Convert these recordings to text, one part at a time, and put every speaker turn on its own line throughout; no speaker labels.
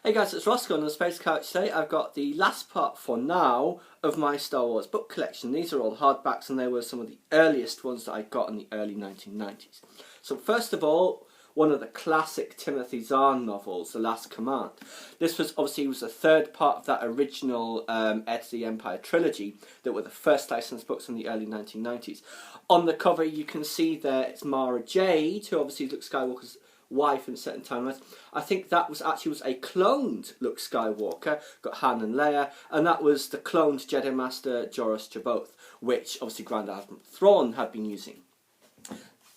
Hey guys, it's Roscoe on the Space Couch. Today I've got the last part for now of my Star Wars book collection. These are all hardbacks and they were some of the earliest ones that I got in the early 1990s. So first of all, one of the classic Timothy Zahn novels, The Last Command. This was the third part of that original Heir to the Empire trilogy that were the first licensed books in the early 1990s. On the cover you can see there it's Mara Jade, who obviously is Luke Skywalker's wife in certain timelines. I think that was a cloned Luke Skywalker, got Han and Leia, and that was the cloned Jedi Master Joruus C'baoth, which obviously Grand Admiral Thrawn had been using.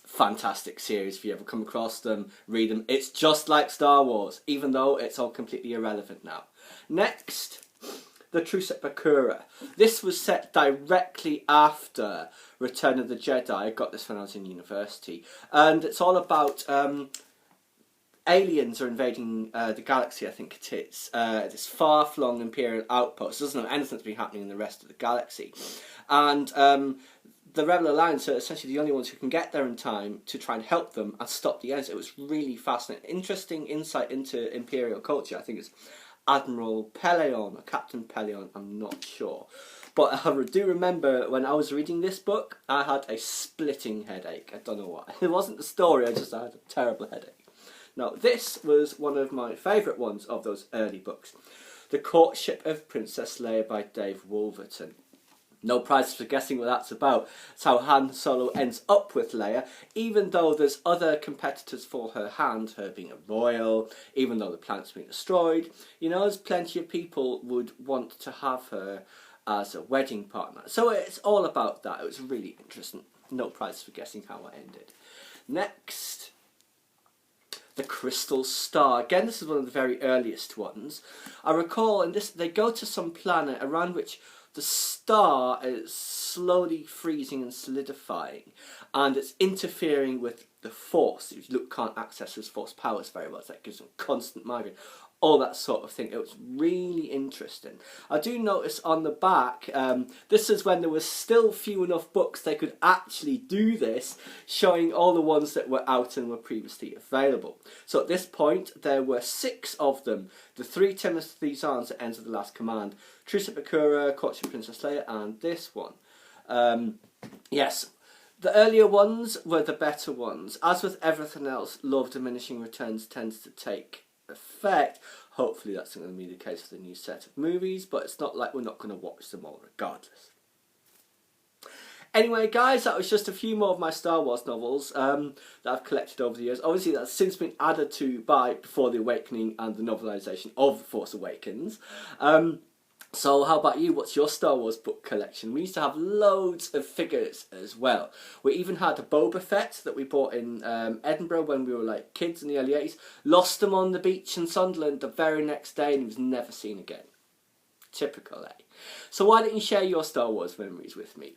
Fantastic series. If you ever come across them, read them. It's just like Star Wars, even though it's all completely irrelevant now. Next, The Truce at Bakura. This was set directly after Return of the Jedi. I got this when I was in university, and it's all about aliens are invading the galaxy, I think it is. This far-flung Imperial outpost. It doesn't have anything to be happening in the rest of the galaxy. And the Rebel Alliance are essentially the only ones who can get there in time to try and help them and stop the aliens. It was really fascinating. Interesting insight into Imperial culture. I think it's Admiral Peleon or Captain Peleon, I'm not sure. But I do remember when I was reading this book, I had a splitting headache. I don't know why. It wasn't the story, I just had a terrible headache. Now, this was one of my favourite ones of those early books. The Courtship of Princess Leia by Dave Wolverton. No prizes for guessing what that's about. It's how Han Solo ends up with Leia, even though there's other competitors for her hand, her being a royal, even though the planet's been destroyed. You know, there's plenty of people would want to have her as a wedding partner. So it's all about that. It was really interesting. No prizes for guessing how it ended. Next, The Crystal Star. Again, this is one of the very earliest ones. I recall in this, they go to some planet around which the star is slowly freezing and solidifying, and it's interfering with the Force. Luke can't access his Force powers very well, so that gives him constant migraine. All that sort of thing. It was really interesting. I do notice on the back, this is when there was still few enough books they could actually do this, showing all the ones that were out and were previously available. So at this point, there were 6 of them. The 3 Timothy Zahns at Ends of the Last Command, Truce at Bakura, Courtship of Princess Leia, and this one. Yes, the earlier ones were the better ones. As with everything else, law of diminishing returns tends to take effect. Hopefully that's going to be the case for the new set of movies, but it's not like we're not going to watch them all regardless. Anyway guys, that was just a few more of my Star Wars novels that I've collected over the years. Obviously that's since been added to by Before the Awakening and the novelisation of The Force Awakens. So how about you? What's your Star Wars book collection? We used to have loads of figures as well. We even had a Boba Fett that we bought in Edinburgh when we were like kids in the early 80s. Lost him on the beach in Sunderland the very next day and he was never seen again. Typical, eh? So why don't you share your Star Wars memories with me?